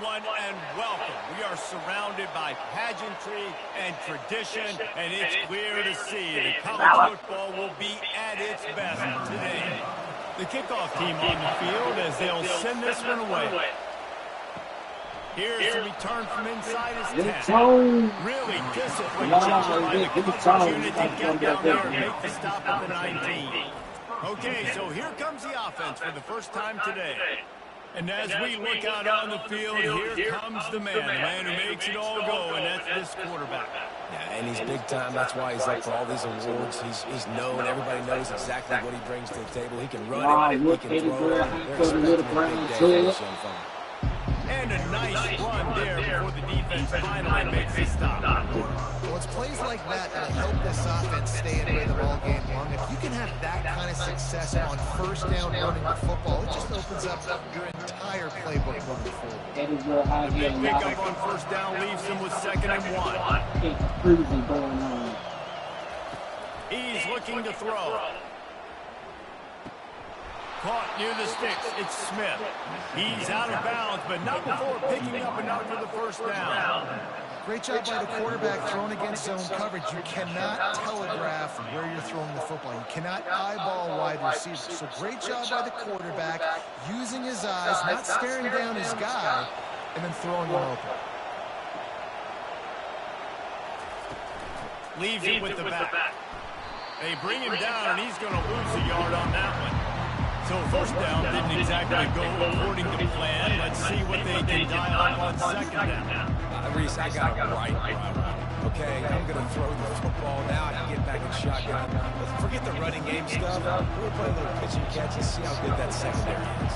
everyone, and welcome. We are surrounded by pageantry and tradition, and it's clear to see that college football will be at its best today. The kickoff team on the field as they'll send this one away. Here's the return from inside his 10. Really disciplined job by the coverage unit to get down there and make the stop at the 19. Okay, so here comes the offense for the first time today. And as we look out on the field, here comes the man who makes it all go, and that's this quarterback. Yeah, and he's big time. That's why he's up for all these awards. He's known. Everybody knows exactly what he brings to the table. He can run it. He can throw it. They're expecting a big day from him. And a nice run there before the defense finally makes a stop. Well, it's plays like that that help this offense stay in rhythm all game long. If you can have that kind of success on first down running the football, it just opens up your entire playbook moving forward. The big pickup on first down leaves him with 2nd and 1. He's looking to throw. Caught near the sticks. It's Smith. He's out of bounds, but not before picking up enough for the first down. Great job by the quarterback throwing against zone coverage. You cannot telegraph where you're throwing the football. You cannot eyeball wide receivers. So great job by the quarterback using his eyes, not staring down his guy, and then throwing him open. Leaves it with the back. They bring him down, and he's going to lose a yard on that one. So first down didn't exactly go according to plan. Let's see what they can dial up on 2nd down. Reese, I got it right. Okay, I'm going to throw the football now. I can get back in shotgun. Let's forget the running game stuff. We'll play a little pitch and catch and see how good that secondary is.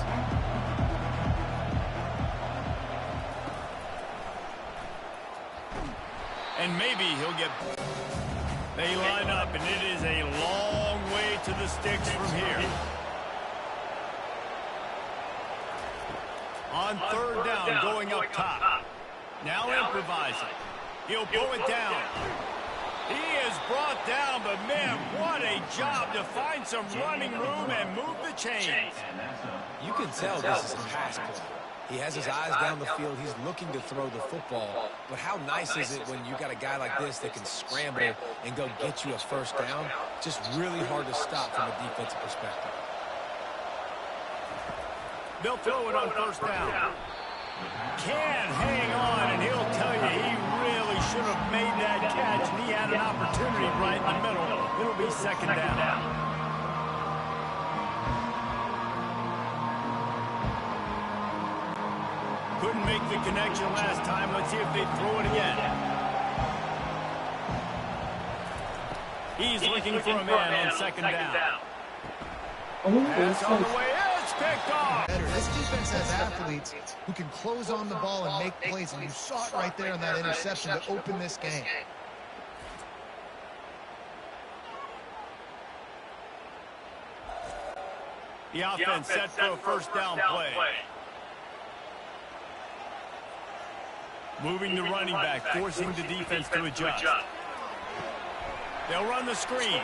And maybe he'll get... They line up, and it is a long way to the sticks from here. On 3rd down, going up top. Now improvising. He'll pull it down. He is brought down, but man, what a job to find some running room and move the chains. You can tell this is a pass play. He has his eyes down the field. He's looking to throw the football. But how nice is it when you got a guy like this that can scramble and go get you a first down? Just really hard to stop from a defensive perspective. They'll throw it on first down. Can hang on, and he'll tell you he really should have made that catch, and he had an opportunity right in the middle. It'll be 2nd down. Couldn't make the connection last time. Let's see if they throw it again. He's looking for a man on 2nd down. Pass on the way in. Picked off. This defense has athletes who can close on the ball and make plays, and you saw it right there in that interception to open this game. The offense set for a first down play. Moving the running back, forcing the defense to adjust. They'll run the screen.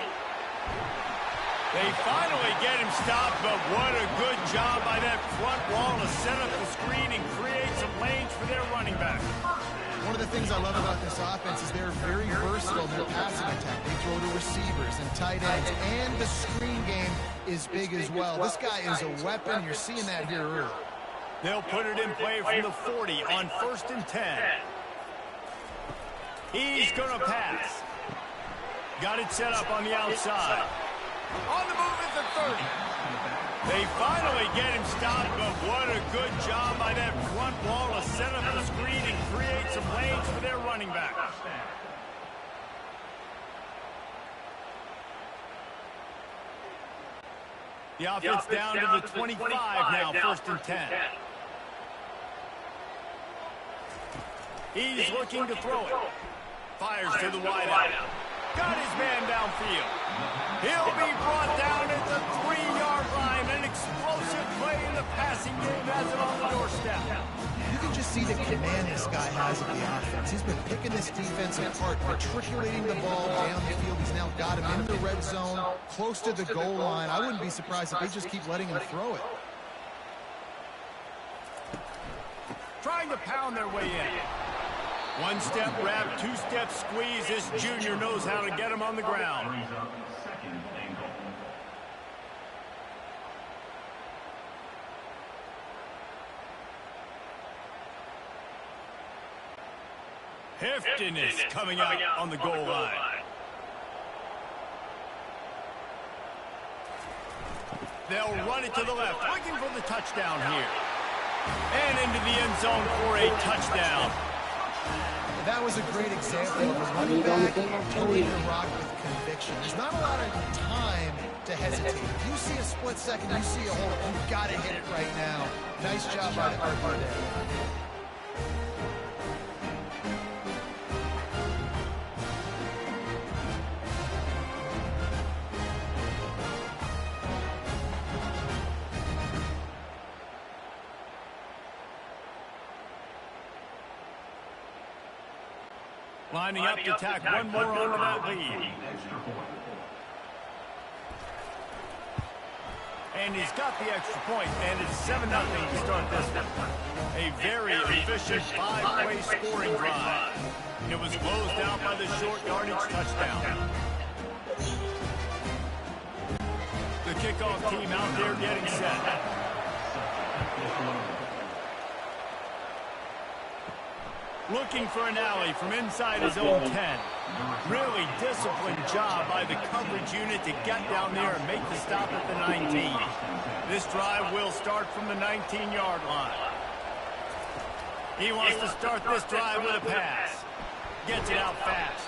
They finally get him stopped, but what a good job by that front wall to set up the screen and create some lanes for their running back. One of the things I love about this offense is they're very versatile in their passing attack. They throw to receivers and tight ends, and the screen game is big as well. This guy is a weapon. You're seeing that here early. They'll put it in play from the 40 on 1st and 10. He's going to pass. Got it set up on the outside. On the move at the 30. They finally get him stopped, but what a good job by that front wall to set up the screen and create some lanes for their running back. The offense down to the 25 now, 1st and 10. He's looking to throw it. Fires to the wideout. Got his man downfield. He'll be brought down at the 3-yard line. An explosive play in the passing game has it on the doorstep. You can just see the command this guy has of the offense. He's been picking this defense apart, matriculating the ball down the field. He's now got him in the red zone, close to the goal line. I wouldn't be surprised if they just keep letting him throw it. Tries trying to pound their way in. One-step wrap, two-step squeeze. This junior knows how to get him on the ground. Heftiness coming out on the goal line. They'll run it to the left, looking for the touchdown here. And into the end zone for a touchdown. That was a great example of a running back toting the rock with conviction. There's not a lot of time to hesitate. If you see a split second, you see a hole, you've got to hit it right now. Nice job by the RB there. Lining up to tack one more onto that lead. And he's got the extra point, and it's 7-0 to start this one. A very efficient five-way scoring drive. It was closed out by the short yardage touchdown. The kickoff team out there getting set. Looking for an alley from inside his own 10. Really disciplined job by the coverage unit to get down there and make the stop at the 19. This drive will start from the 19-yard line. He wants to start this drive with a pass. Gets it out fast.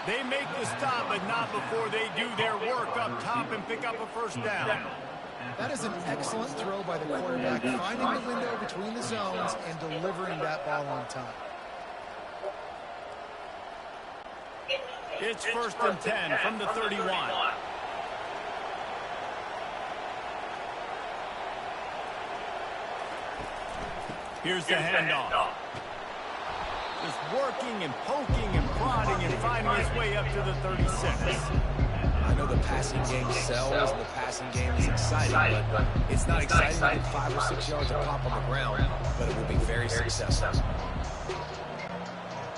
They make the stop, but not before they do their work up top and pick up a first down. That is an excellent throw by the quarterback, finding the window between the zones and delivering that ball on time. It's 1st and 10 from the 31. Here's the handoff. Just working and poking and prodding and finding his way up to the 36. I know the passing game sells and the passing game is exciting, but it's not exciting to get 5 or 6 yards of pop on the ground, but it will be very successful.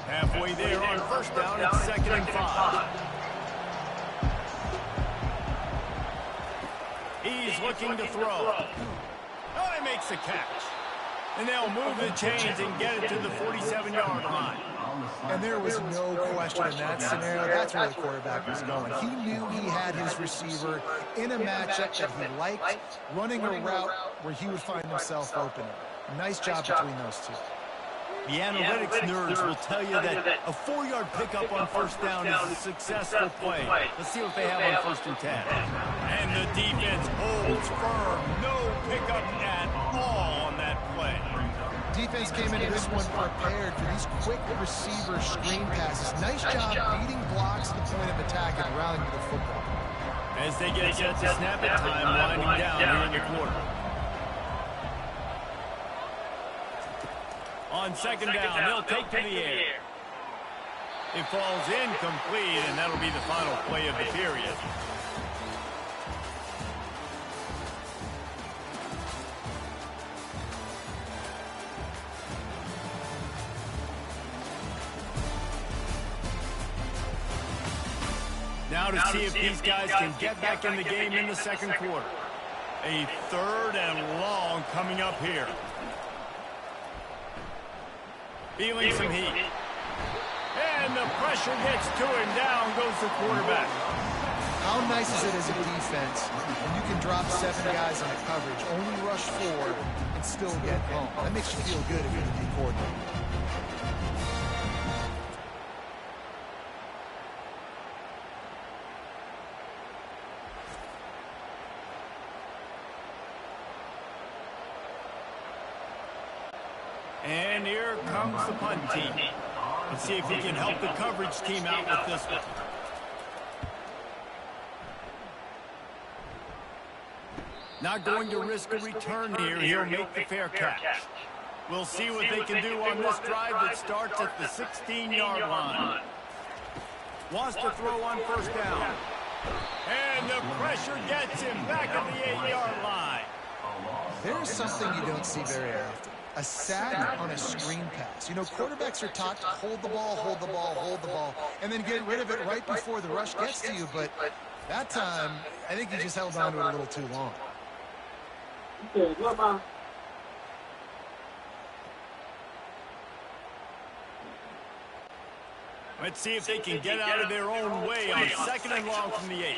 Halfway there on first down, it's 2nd and 5. He's looking to throw. Oh, he makes the catch. And they'll move the chains and get it to the 47-yard line. And there was no question in that scenario. That's where the quarterback was going. He knew he had his receiver in a matchup that he liked, running a route where he would find himself open. Nice job between those two. The analytics nerds will tell you that a 4-yard pickup on first down is a successful play. Let's see what they have on 1st and 10. And the defense holds firm. No pickup at all on that play. Defense came into this one prepared for these quick receiver screen passes. Nice job beating blocks at the point of attack and rallying to the football. As they get set to snap it, time winding down here in the quarter. On 2nd down, they'll take to the air. It falls incomplete, and that'll be the final play of the period. Now to see if these guys can get back in the game in the second quarter. A 3rd and long coming up here. Feeling some heat. And the pressure gets to him. Down goes the quarterback. How nice is it as a defense when you can drop 7 guys in the coverage, only rush 4, and still get home? That makes you feel good if you're the D coordinator. And here comes the punt team. Let's see if he can help the coverage team out with this one. Not going to risk a return here. He'll make the fair catch. We'll see what they can do on this drive that starts at the 16-yard line. Wants to throw on first down. And the pressure gets him back at the 8-yard line. There's something you don't see very often. A a sack on a screen pass. You know, quarterbacks are taught to hold the ball, hold the ball, hold the ball, and then get rid of it right before the rush gets to you. But that time, I think he just held on to it a little too long. Let's see if they can get out of their own way on 2nd and long from the 8.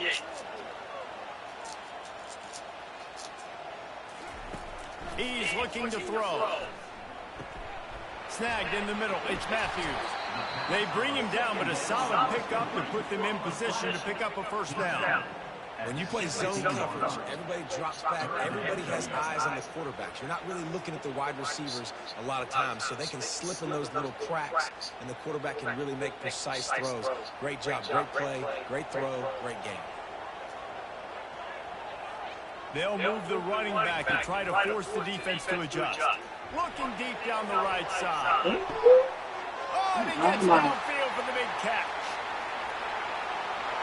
He's looking to throw. Snagged in the middle. It's Matthews. They bring him down, but a solid pickup to put them in position to pick up a first down. When you play zone coverage, everybody drops back. Everybody has eyes on the quarterbacks. You're not really looking at the wide receivers a lot of times, so they can slip in those little cracks, and the quarterback can really make precise throws. Great job, great play, great throw, great game. They'll move the running back to try to force the defense to adjust. Looking deep down the right side. Oh, and he gets downfield for the big catch.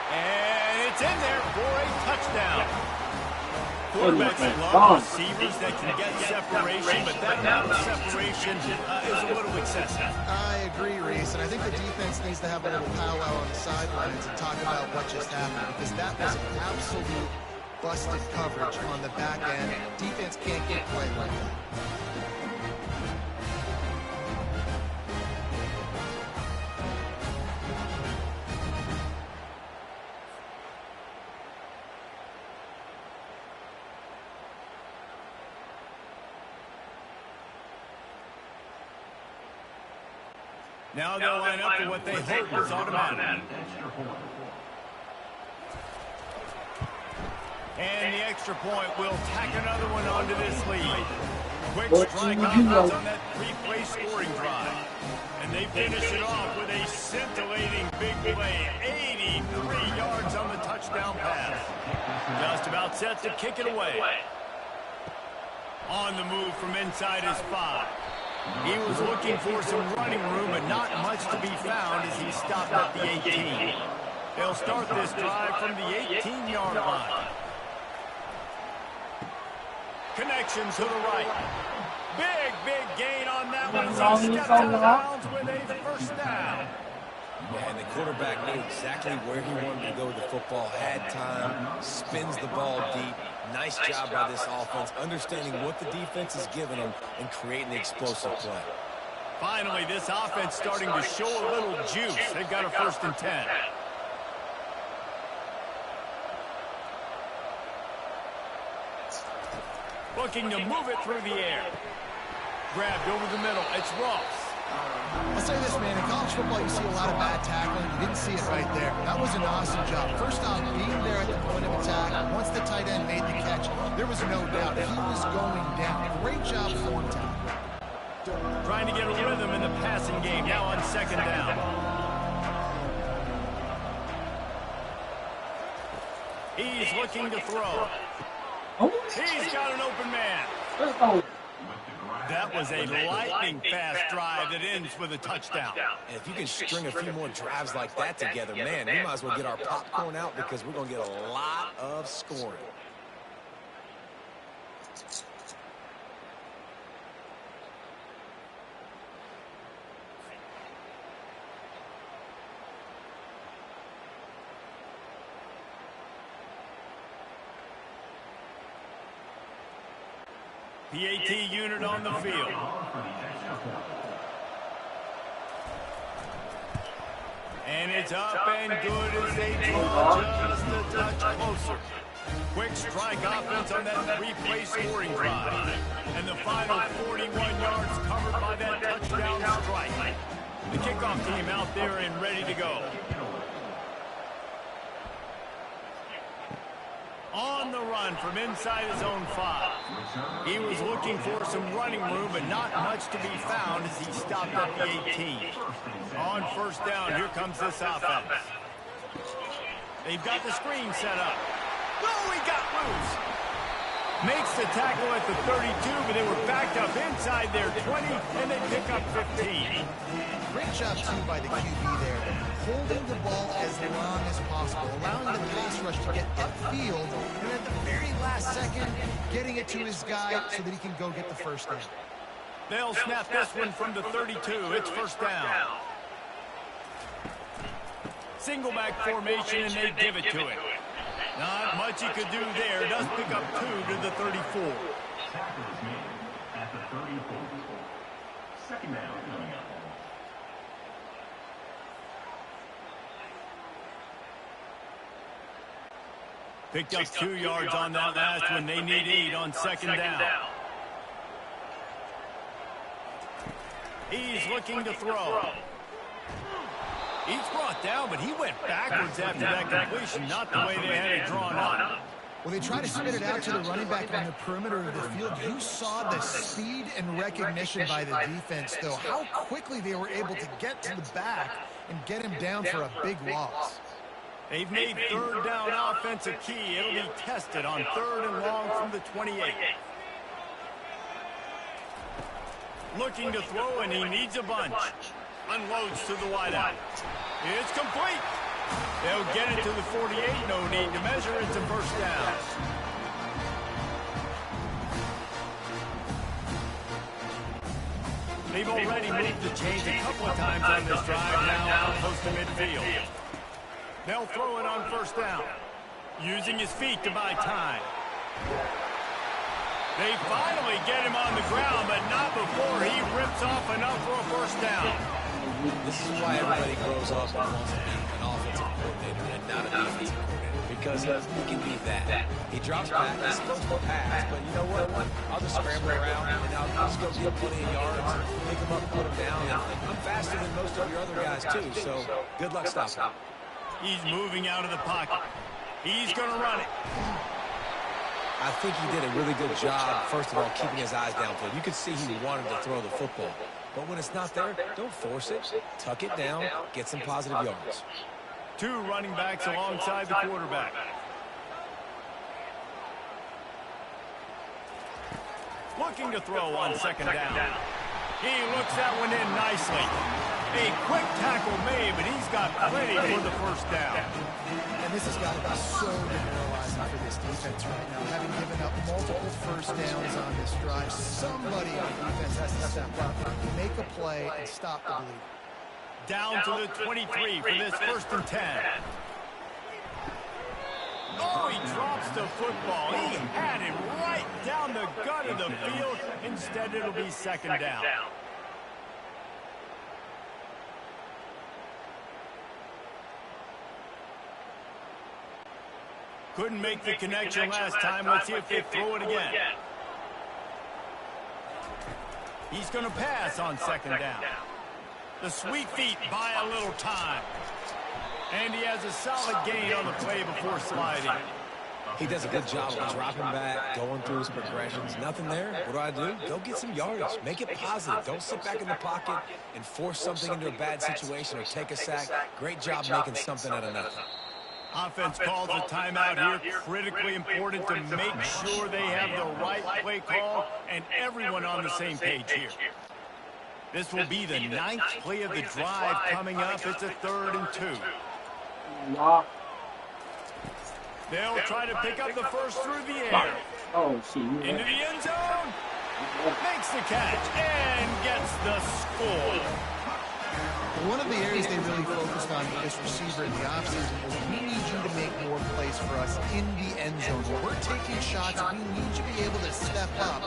And it's in there for a touchdown. Quarterbacks love receivers that can get separation, but that amount of separation is a little excessive. I agree, Reese, and I think the defense needs to have a little powwow on the sidelines and talk about what just happened, because that was an absolute busted coverage on the back end. Defense can't get played like that. Now they'll line up for what they hope is automatic. And the extra point will tack another one onto this lead. Quick strike offense on that 3-play scoring drive. And they finish it off with a scintillating big play. 83 yards on the touchdown pass. Just about set to kick it away. On the move from inside his 5. He was looking for some running room, but not much to be found as he stopped at the 18. They'll start this drive from the 18-yard line. Connection to the right. Big gain on that one as he steps out of bounds with a first down. Yeah, and the quarterback knew exactly where he wanted to go with the football, had time, spins the ball deep. Nice job by this offense, understanding what the defense is giving them and creating the explosive play. Finally, this offense starting to show a little juice. They've got a 1st and 10. Looking to move it through the air. Grabbed over the middle. It's Ross. I'll say this, man. In college football, you see a lot of bad tackling. You didn't see it right there. That was an awesome job. First off, being there at the point of attack. Once the tight end made the catch, there was no doubt he was going down. Great job form tackle. Trying to get a rhythm in the passing game. Now on 2nd down. He's looking to throw. He's got an open man. That was a lightning-fast drive that ends with a touchdown. And if you can string a few more drives like that together, man, we might as well get our popcorn out because we're going to get a lot of scoring. PAT unit on the field. And it's up and good as they draw just a touch closer. Quick strike offense on that 3-play scoring drive. And the final 41 yards covered by that touchdown strike. The kickoff team out there and ready to go. On the run from inside his own 5. He was looking for some running room, but not much to be found as he stopped at the 18. On 1st down, here comes this offense. They've got the screen set up. Oh, he got loose. Makes the tackle at the 32, but they were backed up inside their 20, and they pick up 15. Great job, too, by the QB there. Holding the ball as long as possible, allowing the pass rush to get upfield, and at the very last second, getting it to his guy so that he can go get the first down. They'll snap this one from the 32. It's first down. Single back formation, and they give it to him. Not much he could do there. Does pick up 2 to the 34. At the 34. Second down. Picked up 2 yards on that last one. They need 8 on second down. He's looking to throw. He's brought down, but he went backwards after that completion, not the way they had it drawn up. Well, they try to spit it out to the running back on the perimeter of the field. You saw the speed and recognition by the defense, though. How quickly they were able to get to the back and get him down for a big loss. They've made third down offense a key. It'll be tested on 3rd and long from the 28. Looking to throw, and he needs a bunch. Unloads to the wideout. It's complete. They'll get it to the 48. No need to measure. It's a first down. They've already moved the chains a couple of times on this drive, now out close to midfield. They'll throw it on first down. Using his feet to buy time. They finally get him on the ground, but not before he rips off enough for a first down. This is why everybody grows up and wants to be an offensive coordinator and not a defensive coordinator, because he can be that. He drops back, he's supposed to pass, but you know what? I'll just scramble around and I'll just go get plenty of yards, pick him up, put him down. And I'm faster than most of your other guys too, so good luck stopping him. He's moving out of the pocket. He's going to run it. I think he did a really good job, first of all, keeping his eyes downfield. You could see he wanted to throw the football. But when it's not there, don't force it. Tuck it down, get some positive yards. 2 running backs alongside the quarterback. Looking to throw on second down. He looks that one in nicely. A quick tackle made, but he's got plenty for the first down. And this has got to be so demoralizing for this defense right now. Having given up multiple first downs on this drive, somebody on defense has to step up, make a play, and stop the bleeding. Down to the 23 for this 1st and 10. Oh, he drops the football. He had it right down the gut of the field. Instead, it'll be second down. Couldn't make the connection last time. Let's see if they throw it again. He's going to pass on second down. The sweet feet buy a little time. And he has a solid gain on the play before sliding. He does a good job of dropping back, going through his progressions. Nothing there. What do? Go get some yardage. Make it positive. Don't sit back in the pocket and force something into a bad situation or take a sack. Great job making something out of nothing. Offense calls a timeout here. Critically important to make sure they have the right play call and everyone on the same page here. This will be the 9th play of the drive coming up. It's a 3rd and 2. They'll try to pick up the first through the air. Into the end zone. Makes the catch and gets the score. One of the areas they really focused on with this receiver in the offseason was we need you to make more plays for us in the end zone. When we're taking shots, we need you to be able to step up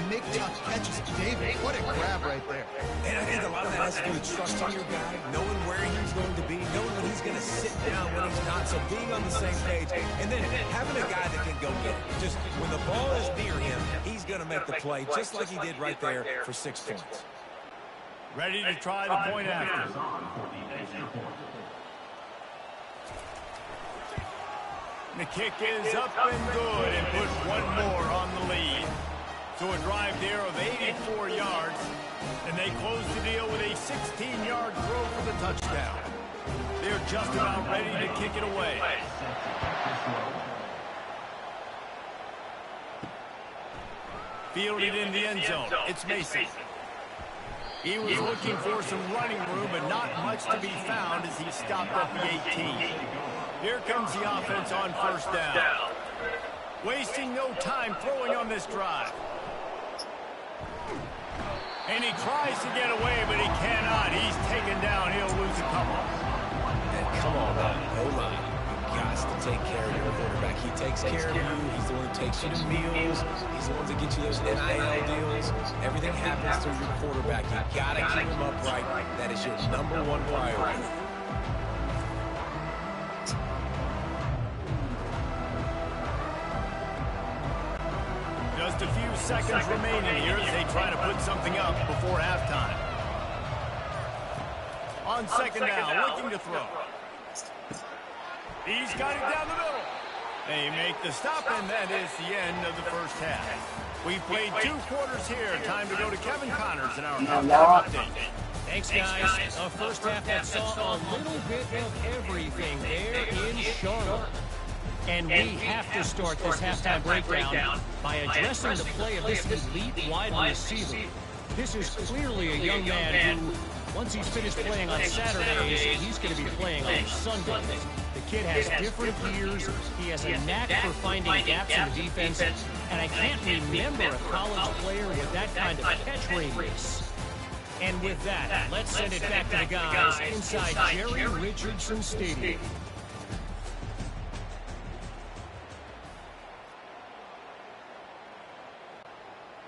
and make tough catches. David, what a grab right there. And I think a lot of that has to do with trusting your guy, knowing where he's going to be, knowing when he's going to sit down, when he's not. So being on the same page, and then having a guy that can go get it. Just when the ball is near him, he's going to make the play, just like he did right there for 6 points. Ready to try the point after. The kick is up and good and put one more on the lead. So a drive there of 84 yards, and they close the deal with a 16-yard throw for the touchdown. They're just about ready to kick it away. Fielded in the end zone. It's Mason. He was looking for some running room, but not much to be found as he stopped at the 18. Here comes the offense on first down. Wasting no time throwing on this drive. And he tries to get away, but he cannot. He's taken down. He'll lose a couple. And come on, O-line. You got to take care of your quarterback. He takes care of you. He's the one who takes you to meals. He's the one that gets you those NIL deals. Everything happens through your quarterback. You got to keep him upright. That is your #1 priority. Just a few seconds remaining here as they try to put something up before halftime. On second down, looking to throw. He's got it down the middle. They make the stop, and that is the end of the first half. We played 2 quarters here. Time to go to Kevin Connors in our halftime update. Thanks, guys. The first half that saw a little bit of everything there in Charlotte. And we have to start this halftime breakdown by addressing the play of this elite wide receiver. This is clearly a young man who, once he's finished playing on Saturdays, he's going to be playing on Sundays. The kid has different gears. He has a knack for finding gaps in the defense. And I can't remember a college player with that kind of catch radius. And with that, let's send it back to the guys inside Jerry Richardson Stadium.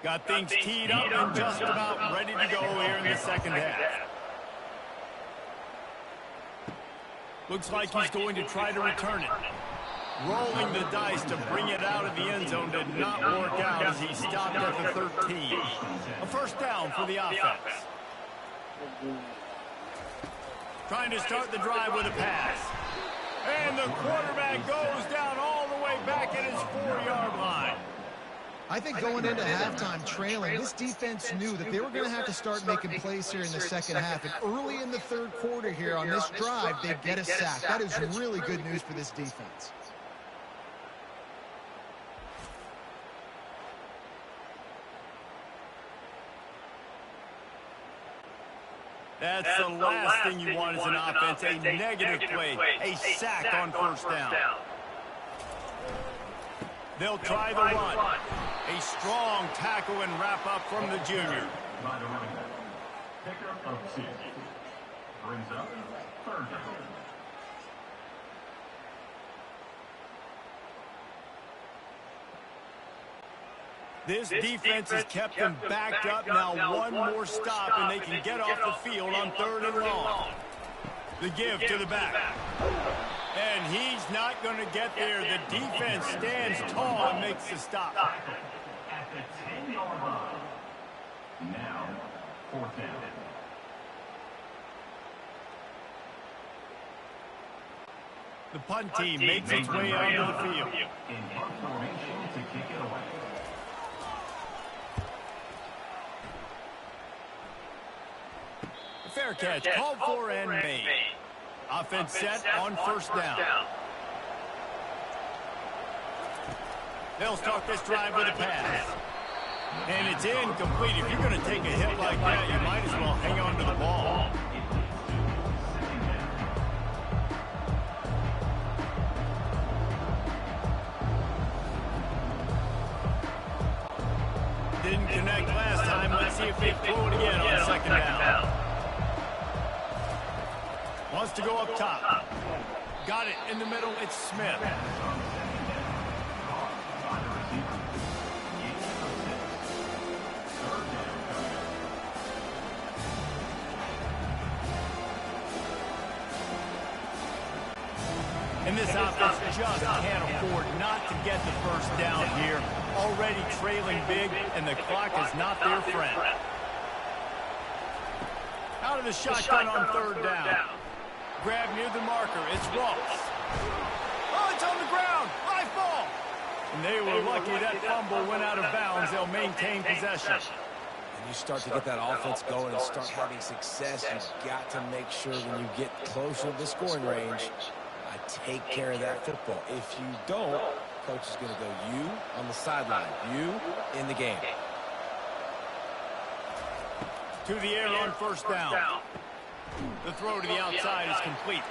Got things teed up and just about ready to go here in the second half. Looks like he's going to try to return it. Rolling the dice to bring it out of the end zone did not work out as he stopped at the 13. A first down for the offense. Trying to start the drive with a pass. And the quarterback goes down all the way back at his 4-yard line. I think going into halftime trailing, this defense knew that they were going to have to start making plays here in the second half. And early in the third quarter here on this drive, they get a sack. That is really good news for this defense. That's the last thing you want as an offense, a negative play, a sack on first down. They'll try the run. A strong tackle and wrap up from the junior. By the running back. Pickup of 6. Brings up 3rd down. This defense has kept them backed up. Now one more stop and they can get off the field on 3rd and long. The give to the back. And he's not going to get there. The defense stands tall and makes the stop. At the 10-yard line. Now, 4th down. The punt team makes its way onto the field. In punt formation to kick it away. Fair catch, called for and made. Offense set on first down. They'll start this drive with a pass. And it's incomplete. If you're going to take a hit like that, you might as well hang on to the ball. Didn't connect last time. Let's see if they throw it again on second down. Wants to go up top. Got it in the middle. It's Smith. And this offense just can't afford not to get the first down here. Already trailing big, and the clock is not their friend. Out of the shotgun on 3rd down. Grab near the marker. It's Ross. Oh, it's on the ground. High ball. And they were lucky that fumble went out of bounds. They'll maintain possession. And you start to get that offense going and start having success, you've got to make sure when you get closer to the scoring range, take care of that football. If you don't, coach is going to go you on the sideline, you in the game. To the air on first down. The throw to the outside is complete.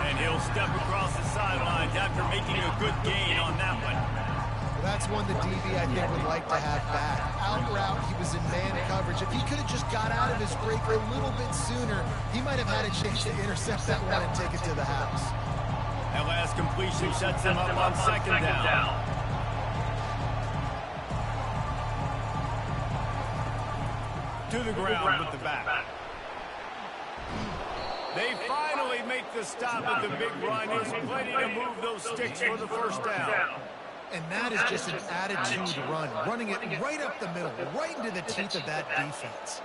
And he'll step across the sidelines after making a good gain on that one. That's one the DB, I think, would like to have back. Out route, he was in man coverage. If he could have just got out of his break a little bit sooner, he might have had a chance to intercept that one and take it to the house. That last completion sets him up on second down. To the ground with the back. They finally make the stop at the big run. He's plenty to move those sticks for the first down. And that is just an attitude run, running it right up the middle, right into the teeth of that defense.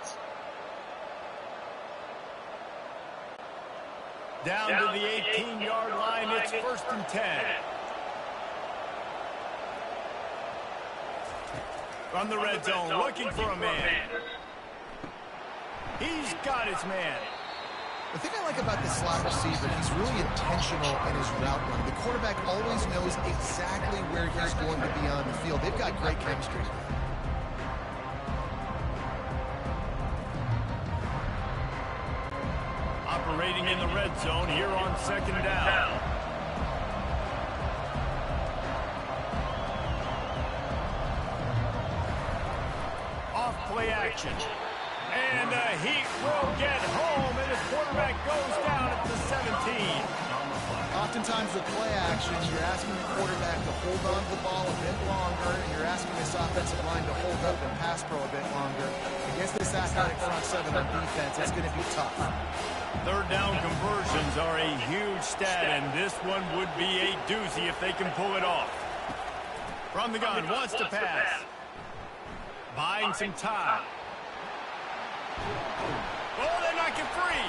Down to the 18-yard line, it's 1st and 10. From the red zone, looking for a man. He's got his man. The thing I like about this slot receiver, he's really intentional in his route run. The quarterback always knows exactly where he's going to be on the field. They've got great chemistry. Operating in the red zone here on 2nd down. Off play action. And he will get home, and his quarterback goes down at the 17. Oftentimes with play action, you're asking the quarterback to hold on to the ball a bit longer, and you're asking this offensive line to hold up and pass pro a bit longer. Against this athletic front seven on defense, it's going to be tough. 3rd down conversions are a huge stat, and this one would be a doozy if they can pull it off. From the gun, wants to pass. Buying some time. Oh, they knock it free.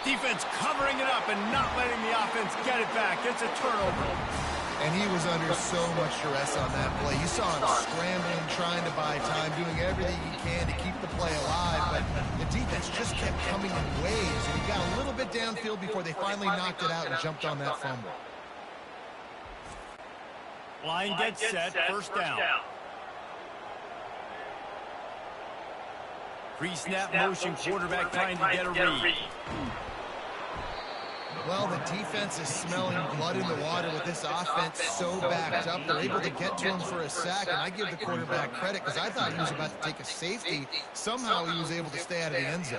Defense covering it up and not letting the offense get it back. It's a turnover. And he was under so much stress on that play. You saw him scrambling, trying to buy time, doing everything he can to keep the play alive. But the defense just kept coming in waves, and he got a little bit downfield before they finally knocked it out and jumped on that fumble. Line gets set, 1st down. Pre-snap motion, quarterback trying to get a read. Well, the defense is smelling blood in the water with this offense so backed up. They're able to get to him for a sack, and I give the quarterback credit because I thought he was about to take a safety. Somehow he was able to stay out of the end zone.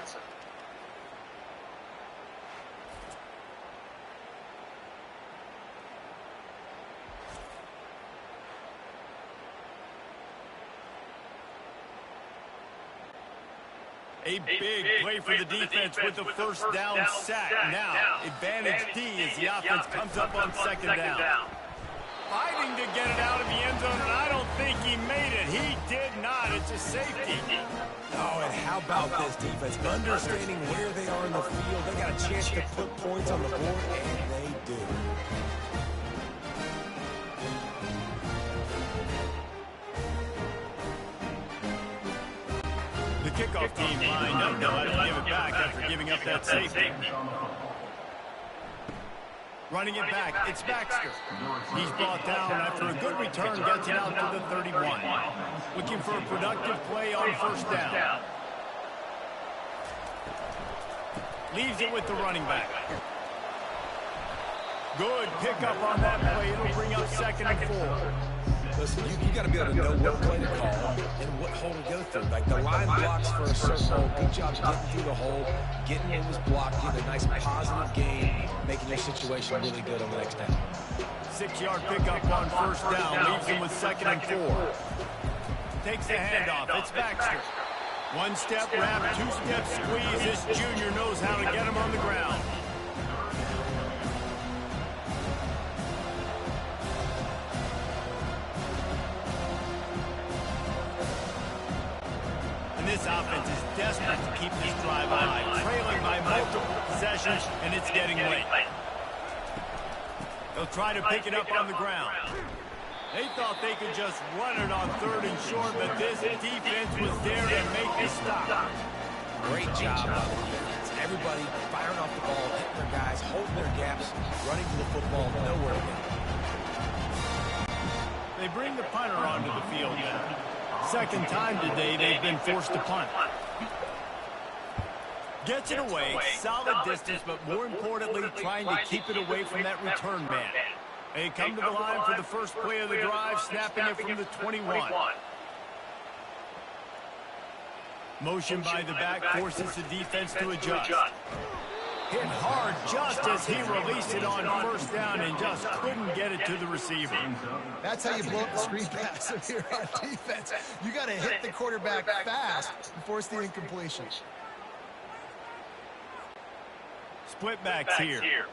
A big play for the defense with the 1st down sack. Now, advantage D as the offense comes up on 2nd down. Fighting to get it out of the end zone, and I don't think he made it. He did not. It's a safety. Oh, and how about this defense? Understanding where they are in the field. They got a chance to put points on the board, and they do. The kickoff team lined up. They'll have to give it back after giving up that safety. Running it back, it's Baxter. He's brought down after a good return, gets it out to the 31. Looking for a productive play on 1st down. Leaves it with the running back. Good pickup on that play. It'll bring up 2nd and 4. Listen, you got to be able to know what play to call and what hole to go through. Like the line blocks for a certain hole. Good job getting through the hole, getting what was blocked, getting a nice positive gain, making your situation really good on the next down. 6-yard pickup on 1st down. Leaves him with 2nd and 4. Takes the handoff. It's Baxter. 1-step wrap, 2-step squeeze. This junior knows how to get him on the ground. This offense is desperate to keep this drive alive, trailing by multiple possessions, and it's getting late. They'll try to pick it up on the ground. They thought they could just run it on 3rd and short, but this defense was there to make the stop. Great job by the defense. Everybody firing off the ball, hitting their guys, holding their gaps, running to the football, nowhere to go. They bring the punter onto the field now. 2nd time today they've been forced to punt. Gets it away, solid distance, but more importantly, trying to keep it away from that return man. They come to the line for the first play of the drive, snapping it from the 21. Motion by the back forces the defense to adjust. Hit hard just as he released it on first down and just couldn't get it to the receiver. That's how you blow up the screen pass if you're on defense. You got to hit the quarterback fast and force the incompletion. Split backs here.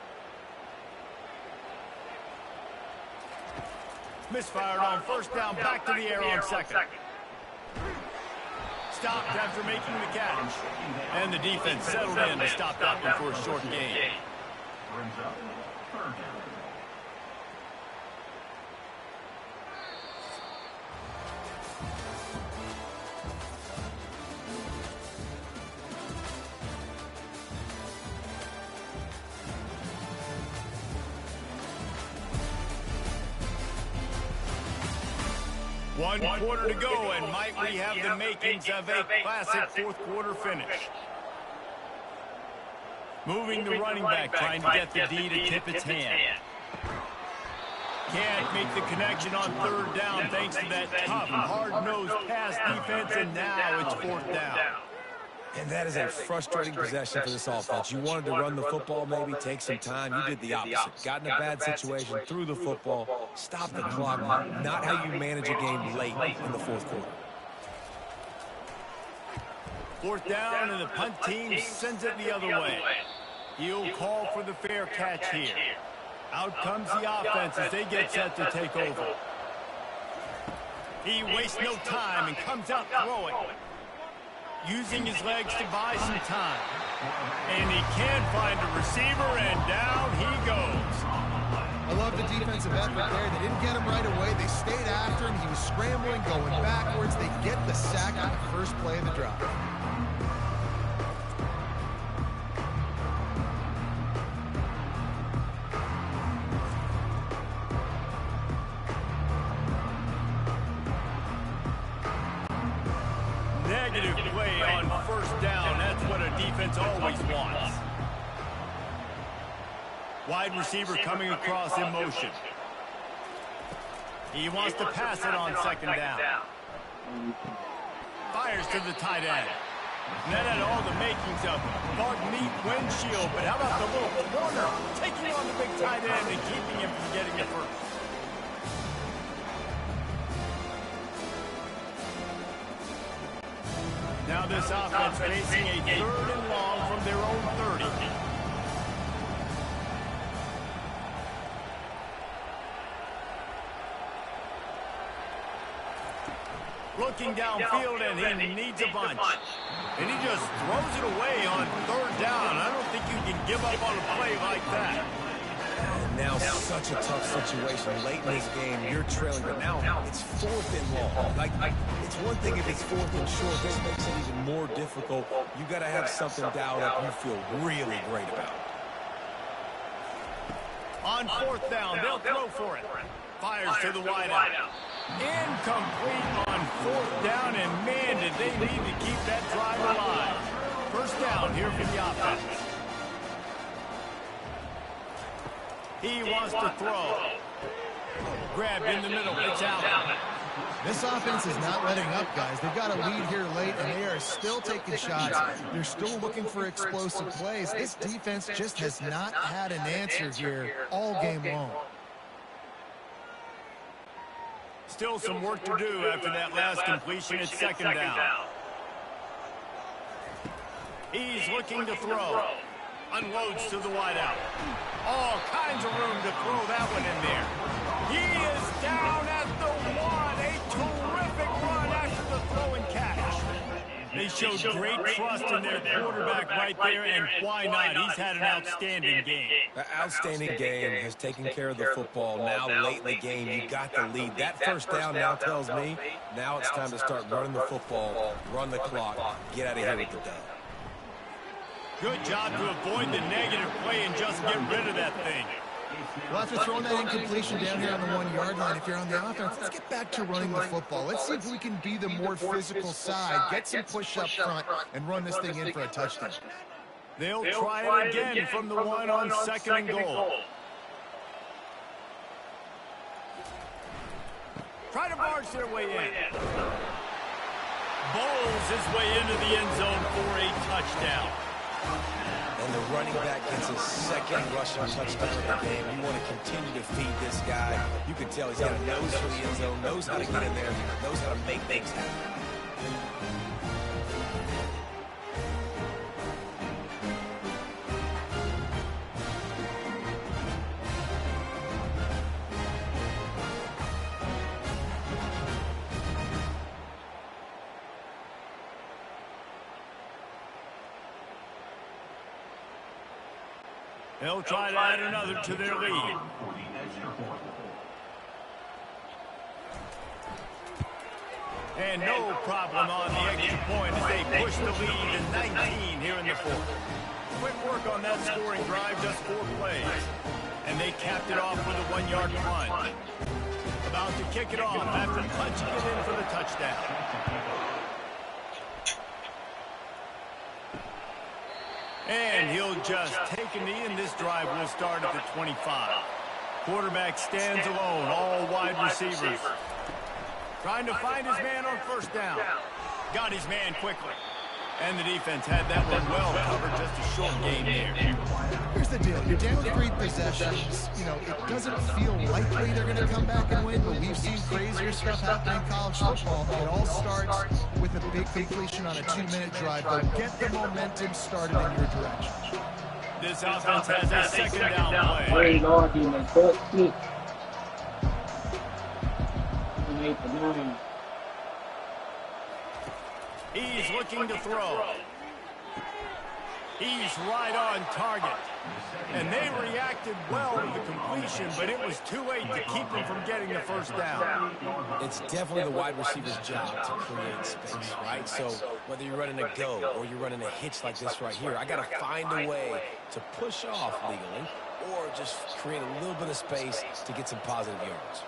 Misfired on first down, back to the air on second. Stopped after making the catch. And the defense settled in to stop that one for a short gain. Brings up third down. One quarter to go, and might we have the makings of a classic fourth quarter finish. Moving the running back, trying to get the D to tip its hand. Can't make the connection on third down thanks to that tough, hard-nosed pass defense, and now it's fourth down. And that is a frustrating possession for this offense. You wanted to run the football, maybe take some time. You did the opposite. Got in a bad situation, threw the football, stopped the clock. Not how you manage a game late in the fourth quarter. Fourth down, and the punt team sends it the other way. He'll call for the fair catch here. Out comes the offense as they get set to take over. He wastes no time and comes out throwing. Using his legs to buy some time. And he can't find a receiver, and down he goes. I love the defensive effort there. They didn't get him right away. They stayed after him. He was scrambling, going backwards. They get the sack on the first play of the drive. Negative play on first down. That's what a defense always wants. Wide receiver coming across in motion. He wants to pass it on second down. Fires to the tight end. And that had all the makings of bug meat windshield, but how about the little corner taking on the big tight end and keeping him from getting it first? Now this offense facing a third and long from their own 30. Looking downfield, and he needs a bunch. And he just throws it away on third down. I don't think you can give up on a play like that. And now such a tough situation. Late in this game, you're trailing, but now it's fourth and long. Like, it's one thing if it's fourth and short. This makes it even more difficult. You got to have something dialed up you feel really great about. On fourth down, they'll throw for it. Fires to the wideout. Incomplete on fourth down, and man, did they need to keep that drive alive. First down here for the offense. He wants to throw. Grabbed in the middle. It's out. This offense is not letting up, guys. They've got a lead here late, and they are still taking shots. They're still looking for explosive plays. This defense just has not had an answer here all game long. Still some work to do after that last completion at second down. He's looking to throw. Unloads to the wideout. All kinds of room to throw that one in there. He is down at the one. A terrific run after the throw and catch. They showed great trust in their quarterback right there, and why not? He's had an outstanding game. An outstanding game, has taken care of the football. Now late in the game, you got the lead. That first down now tells me now it's time to start running the football, run the clock, get out of here with the dub. Good job to avoid the negative play and just get rid of that thing. Well, after throwing that incompletion down here on the 1 yard line, if you're on the offense, let's get back to running the football. Let's see if we can be the more physical side, get some push up front, and run this thing in for a touchdown. They'll try it again from the one on second and goal. try to barge their way in. Bowls his way into the end zone for a touchdown. And the running back gets his second rushing touchdown of the game. You want to continue to feed this guy. You can tell he's got a nose for the end zone, knows how to get in there, knows how to make things happen. They'll try to add another to their lead. And no problem on the extra point as they push the lead to 19 here in the fourth. Quick work on that scoring drive, just 4 plays. And they capped it off with a 1-yard plunge. About to kick it off after punching it in for the touchdown. And he'll just take a knee, and this drive will start at the 25. Quarterback stands alone, all wide receivers. Trying to find his man on first down. Got his man quickly. And the defense had that one well covered, just a short game there. Here's the deal. You're down 3 possessions. You know, it doesn't feel likely they're going to come back and win, but we've seen crazier stuff happen in college football. It all starts with a big completion on a 2-minute drive. But get the momentum started in your direction. This offense has a second down play. He's looking to throw. He's right on target. And they reacted well to the completion, but it was too late to keep him from getting the first down. It's definitely the wide receiver's job to create space, right? So whether you're running a go or you're running a hitch like this right here, I got to find a way to push off legally or just create a little bit of space to get some positive yards.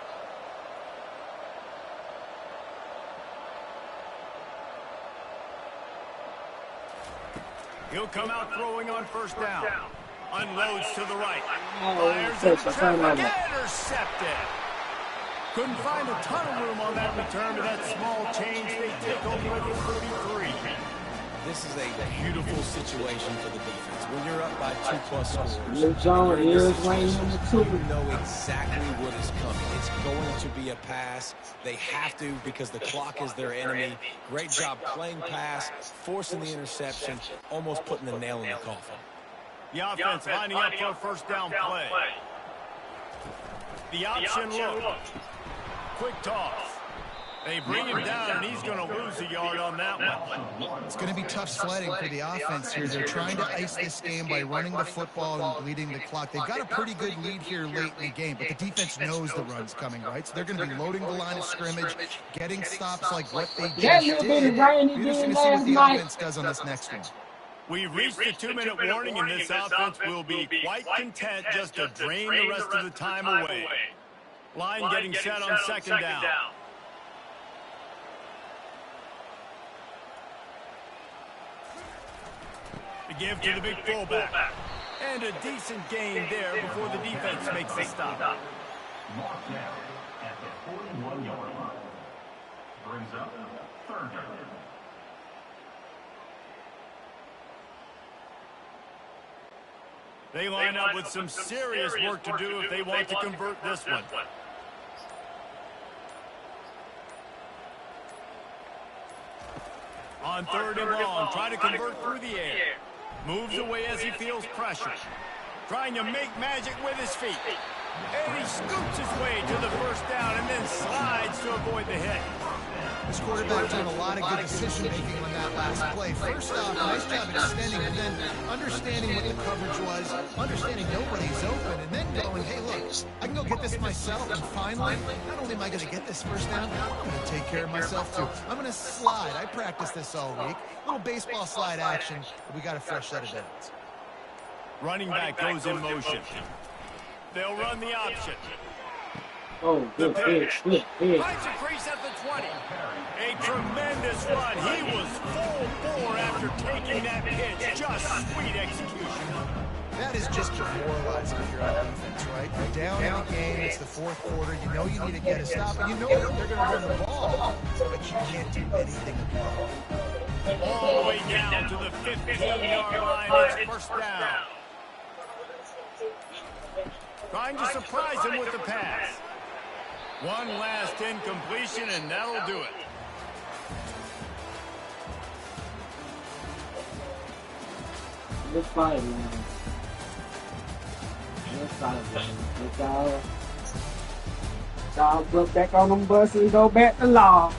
He'll come out throwing on first down. Unloads to the right. Fires in traffic. Intercepted. Couldn't find a ton of room on that return to that small change. They take over at the 33. This is a beautiful situation for the defense. When you're up by 2+ scores, you know exactly what is coming. It's going to be a pass. They have to because the clock is their enemy. Great job playing pass, forcing the interception, almost putting the nail in the coffin. The offense lining up for a first down play. The option look. Quick toss. They bring him down, and he's going to lose a yard on that one. It's going to be tough sledding for the offense here. They're trying to ice this game by running the football and bleeding the clock. They've got a pretty good lead here late in the game, but the defense knows the run's coming, right? So they're going to be loading the line of scrimmage, getting stops like what they just did. You're just going to see what the offense does on this next one. We've reached the 2-minute warning, and this offense will be quite content just to drain the rest of the time away. Line getting set on second down. To give to the big fullback. And a decent gain there before the defense makes the stop. Marked down at the 41-yard line. Brings up third down. They line up with some serious work to do if they want to convert this one. On third and long, trying to convert through the air. Moves away as he feels pressure. Trying to make magic with his feet. And he scoops his way to the first down and then slides to avoid the hit. This quarterback doing a lot of good decision-making on that last play. First off, nice job extending, and then understanding what the coverage was, understanding nobody's open, and then going, hey, look, I can go get this myself. And finally, not only am I going to get this first down, I'm going to take care of myself, too. I'm going to slide. I practiced this all week. Little baseball slide action, but we got a fresh set of downs. Running back goes in motion. They'll run the option. Oh, good pitch. Finds a crease at the 20. A tremendous run. He was full bore after taking that pitch. Just sweet execution. That is just demoralizing if you're on defense, right? You're down in the game, it's the fourth quarter, you know you need to get a stop, and you know that they're going to run the ball, but you can't do anything about it. All the way down to the 15-yard line. It's first down. Trying to surprise him with the pass. One last incompletion, and that'll do it. Good fight, man. Good fight, man. Y'all put back on them buses and go back to law.